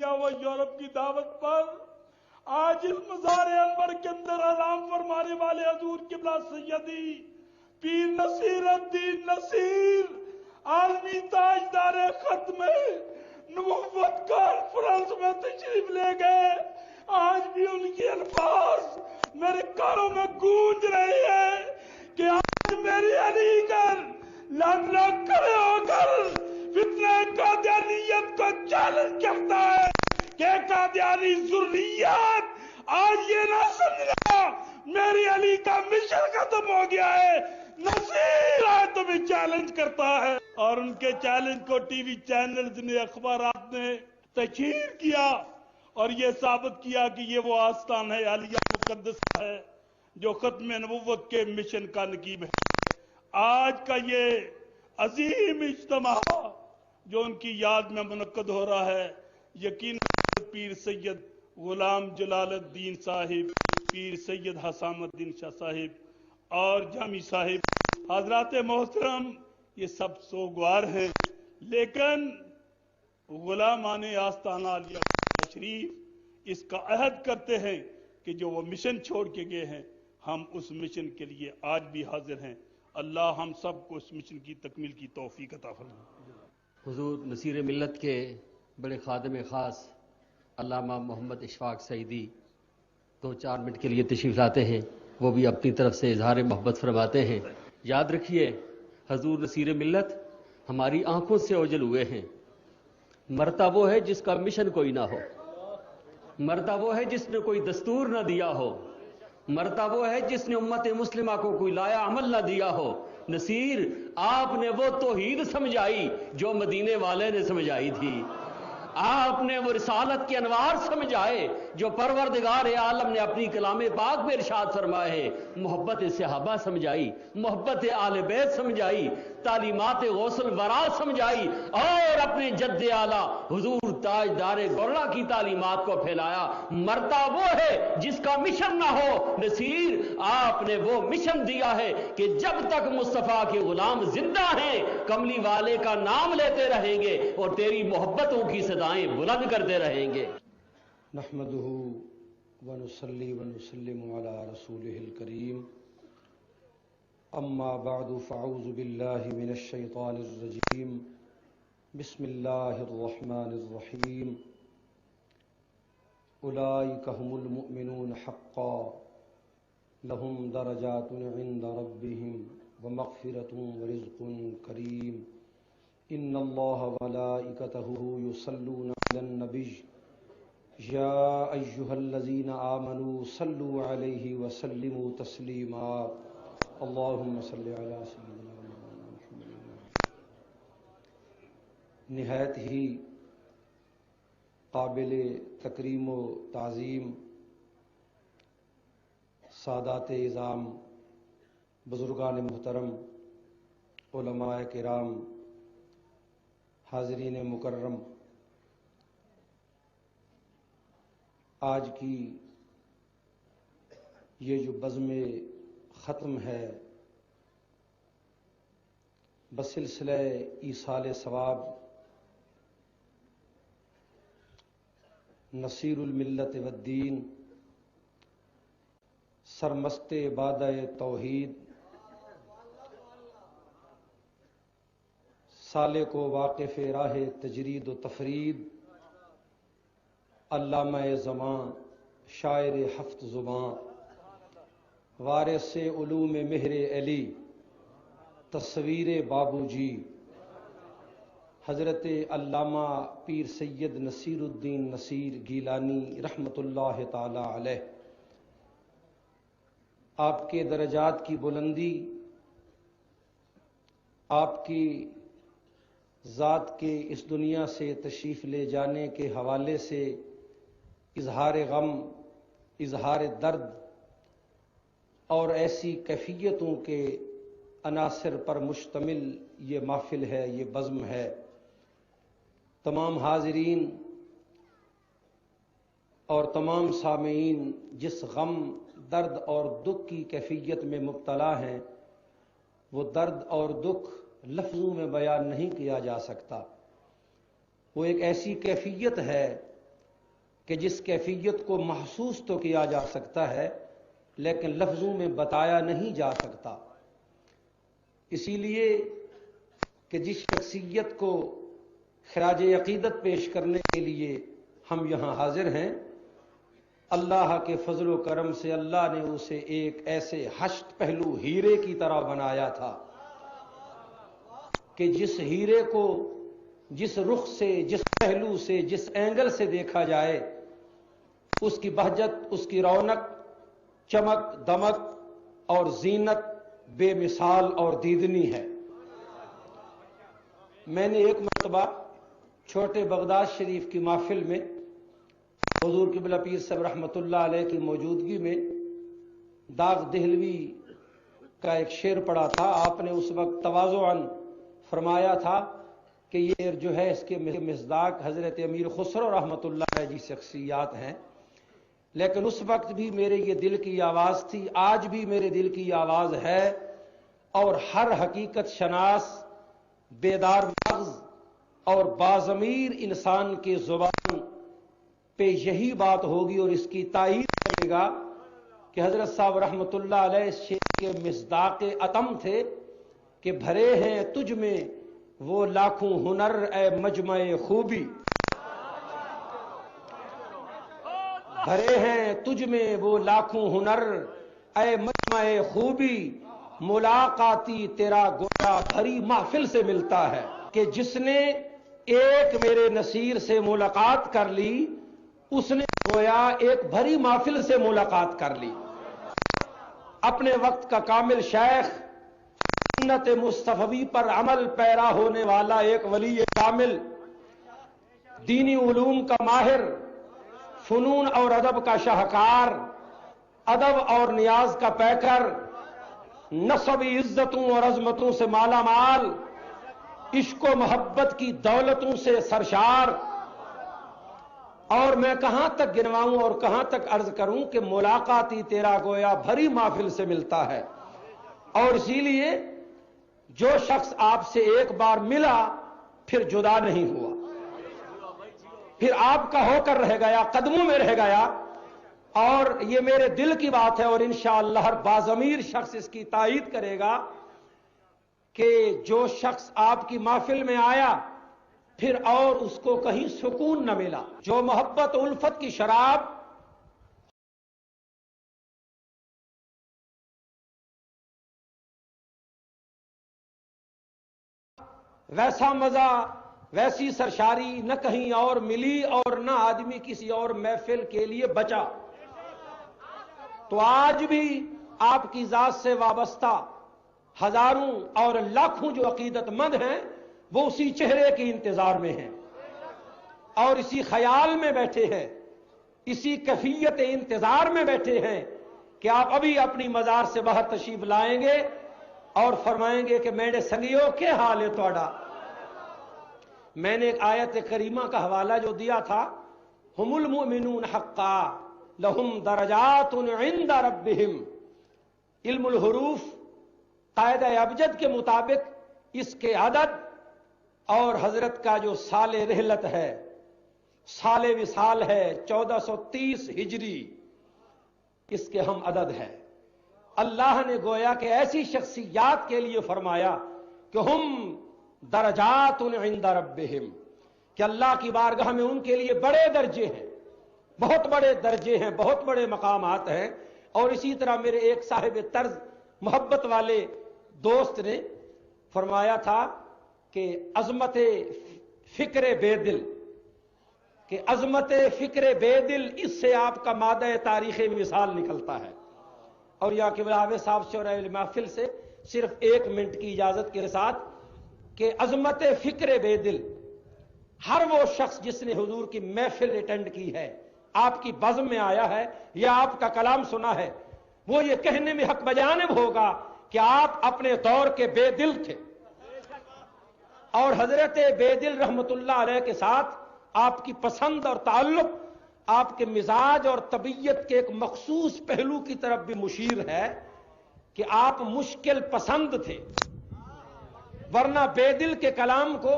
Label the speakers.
Speaker 1: क्या वो यूरोप की दावत पर आज इस मज़ार अनवर के अंदर आराम फरमाने वाले हजूर किबला सैयदी पीर नसीर उद्दीन नसीर आलमी ताजदार खत्म नबुव्वत कॉन्फ्रेंस में तशरीफ ले गए। आज भी उनके अल्फाज मेरे कानों में गूंज रहे हैं कि आज मेरी अलीगढ़ लाख लाख खड़े होकर फितना कादियानियत को चैलेंज करता है कि कादियानी ज़ुर्रियत आज ये ना समझना मेरी अली का मिशन खत्म हो गया है। नसीर आज तुम्हें चैलेंज करता है और उनके चैलेंज को टीवी चैनल्स ने अखबारात ने तशहीर किया और ये साबित किया कि ये वो आस्थान है आलिया मुकद्दसा है जो खत्म नबुव्वत के मिशन का नकीब है। आज का ये अजीम इज्तिमा जो उनकी याद में मुनक्कद हो रहा है, यकीन पीर सैयद गुलाम जलालुद्दीन साहिब, पीर सैयद हसामुद्दीन शाह साहिब और जामी साहिब हजरात मोहतरम, ये सब सोगवार हैं, लेकिन गुलामाने आस्ताना आलिया शरीफ इसका अहद करते हैं कि जो वो मिशन छोड़ के गए हैं हम उस मिशन के लिए आज भी हाजिर हैं। अल्लाह हम सब को उस मिशन की तकमील की तौफीक अता फरमाए।
Speaker 2: हुजूर नसीर मिल्लत के बड़े खादिम खास अल्लामा मोहम्मद इशफाक सईदी 2-4 मिनट के लिए तशरीफ लाते हैं, वो भी अपनी तरफ से इजहार मोहब्बत फरमाते हैं। याद रखिए हुजूर नसीर मिल्लत हमारी आंखों से ओझल हुए हैं। मरता वो है जिसका मिशन कोई ना हो, मरता वो है जिसने कोई दस्तूर ना दिया हो, मरता वो है जिसने उम्मत मुस्लिमा को कोई लाया अमल ना दिया हो। नसीर आपने वो तौहीद समझाई जो मदीने वाले ने समझाई थी, आपने वो रिसालत के अनवार समझाए जो परवरदिगार आलम ने अपनी कलाम पाक में इरशाद फरमाए हैं। मोहब्बत सहाबा समझाई, मोहब्बत आले बैत समझाई, तालीमात गौसल वरा समझाई और अपने जद्द आला हुजूर ताजदार गौला की तालीमात को फैलाया। मरता वो है जिसका मिशन ना हो। नसीर आपने वो मिशन दिया है कि जब तक मुस्तफ़ा के गुलाम जिंदा हैं कमली वाले का नाम लेते रहेंगे और तेरी मोहब्बतों की सदाएं बुलंद करते रहेंगे।
Speaker 3: नहमदुहु व नुसल्ली व नुसल्लिमु अला रसूलिहिल करीम, अम्मा बअदु फ़अऊज़ु बिल्लाहि मिनश शैतानिर रजीम, बिस्मिल्लाहिर रहमानिर रहीम। उलाइका हुमुल मुमिनून हक़्क़न, लहुम दरजातुन इंद रब्बिहिम व मग़फ़िरतुन व रिज़्क़ुन करीम। इन्नल्लाह व मलाइकतहु युसल्लूना अलन नबिय्य, या अय्युहल्लज़ीना आमनू सल्लू अलैहि व सल्लिमू तस्लीमा। अल्लाहुम्मा सल्लि अला सय्यिदिना मुहम्मद। निहायत ही काबिल तकरीम व ताज़ीम सादात इज़ाम, बुज़ुर्गान मुहतरम, उलमाए किराम, हाज़रीन मुकर्रम, आज की ये जो बज़्म ख़त्म है बसिलसिले ईसाल सवाब नसीरुल मिल्लत वद्दीन, सरमस्ते बादाए तौहीद, साले को वाक़िफ़ राह तजरीद व तफरीद, अल्लामा ज़मां शायर हफ्त ज़ुबां, वारिस उलूम मेहर अली, तस्वीर बाबूजी, हज़रत अल्लामा पीर सैयद नसीरुद्दीन नसीर गीलानी रहमतुल्लाह ताला अलैह। आपके दरजात की बुलंदी, आपकी ज़ात के इस दुनिया से तशरीफ़ ले जाने के हवाले से इजहार गम, इजहार दर्द और ऐसी कैफियतों के अनासर पर मुश्तमिल ये महफिल है, ये बज़्म है। तमाम हाज़रीन और तमाम सामीईन जिस गम, दर्द और दुख की कैफियत में मुब्तला हैं, वो दर्द और दुख लफ्ज़ों में बयान नहीं किया जा सकता। वो एक ऐसी कैफियत है کہ جس کیفیت کو محسوس تو کیا جا سکتا ہے لیکن لفظوں میں بتایا نہیں جا سکتا. اسی لیے کہ جس شخصیت کو خراج عقیدت پیش کرنے کے لیے ہم یہاں حاضر ہیں، اللہ کے فضل و کرم سے اللہ نے اسے ایک ایسے ہشت پہلو ہیرے کی طرح بنایا تھا کہ جس ہیرے کو جس رخ سے، جس پہلو سے، جس اینگل سے دیکھا جائے اس کی بہجت، اس کی رونق، چمک دمک اور زینت بے مثال اور دیدنی ہے. میں نے ایک مرتبہ چھوٹے بغداد شریف کی محفل میں حضور قبلہ پیر صاحب رحمۃ اللہ علیہ کی موجودگی میں داغ دہلوی کا ایک شعر پڑھا تھا. آپ نے اس وقت تواضعاً فرمایا تھا کہ یہ جو ہے اس کے مصداق حضرت امیر خسرو رحمۃ اللہ علیہ جی شخصیات ہیں، لیکن اس وقت بھی میرے یہ دل کی آواز تھی، آج بھی میرے دل کی آواز ہے، اور ہر حقیقت شناس، بیدار مغز اور باضمیر انسان کے زبان پہ یہی بات ہوگی اور اس کی تائید کرے گا کہ حضرت صاحب رحمۃ اللہ علیہ اس شعر کے مصداق اتم تھے کہ بھرے ہیں تجھ میں وہ لاکھوں ہنر اے مجمع خوبی، بھرے ہیں تجھ میں وہ لاکھوں ہنر اے مجمع خوبی، ملاقاتی تیرا گویا بھری محفل سے ملتا ہے. کہ جس نے ایک میرے نصیر سے ملاقات کر لی اس نے گویا ایک بھری محفل سے ملاقات کر لی. اپنے وقت کا کامل شیخ، سنت مصطفی پر عمل پیرا ہونے والا ایک ولی کامل، دینی علوم کا ماہر، فنون اور ادب کا شاہکار، ادب اور نیاز کا پیکر، نسبی عزتوں اور عظمتوں سے مالا مال، عشق و محبت کی دولتوں سے سرشار. اور میں کہاں تک گنواؤں اور کہاں تک عرض کروں کہ ملاقاتی تیرا گویا بھری محفل سے ملتا ہے. اور اسی لیے جو شخص آپ سے ایک بار ملا پھر جدا نہیں ہوا، پھر آپ کا ہو کر رہ گیا، قدموں میں رہ گیا. اور یہ میرے دل کی بات ہے اور انشاءاللہ ہر باضمیر شخص اس کی تائید کرے گا کہ جو شخص آپ کی محفل میں آیا پھر اور اس کو کہیں سکون نہ ملا. جو محبت و الفت کی شراب ویسا مزہ، ویسی سرشاری نہ کہیں اور ملی اور نہ آدمی کسی اور محفل کے لیے بچا. تو آج بھی آپ کی ذات سے وابستہ ہزاروں اور لاکھوں جو عقیدت مند ہیں وہ اسی چہرے کے انتظار میں ہیں اور اسی خیال میں بیٹھے ہیں، اسی کیفیت انتظار میں بیٹھے ہیں کہ آپ ابھی اپنی مزار سے باہر تشریف لائیں گے اور فرمائیں گے کہ میرے سنگیو کیا حال ہے توڑا. میں نے ایک آیت کریمہ کا حوالہ جو دیا تھا، ہم المؤمنون حقا لہم درجات عند ربہم، علم الحروف قاعدہ ابجد کے مطابق اس کے عدد اور حضرت کا جو سال رحلت ہے، سال وصال ہے 1430 ہجری، اس کے ہم عدد ہے. اللہ نے گویا کہ ایسی شخصیات کے لیے فرمایا کہ ہم درجات عند ربہم، کہ اللہ کی بارگاہ میں ان کے لیے بڑے درجے ہیں، بہت بڑے درجے ہیں، بہت بڑے مقامات ہیں. اور اسی طرح میرے ایک صاحب طرز محبت والے دوست نے فرمایا تھا کہ عظمت فکر بے دل، کہ عظمت فکر بے دل، اس سے آپ کا مادہ تاریخ مثال نکلتا ہے. اور یہاں کے بلاوے صاحب سے اور اہل محفل سے صرف 1 منٹ کی اجازت کے ساتھ کہ عظمت فکر بے دل، ہر وہ شخص جس نے حضور کی محفل اٹینڈ کی ہے، آپ کی بزم میں آیا ہے یا آپ کا کلام سنا ہے، وہ یہ کہنے میں حق بجانب ہوگا کہ آپ اپنے دور کے بے دل تھے. اور حضرت بے دل رحمت اللہ علیہ کے ساتھ آپ کی پسند اور تعلق آپ کے مزاج اور طبیعت کے ایک مخصوص پہلو کی طرف بھی مشیر ہے کہ آپ مشکل پسند تھے، ورنہ بے دل کے کلام کو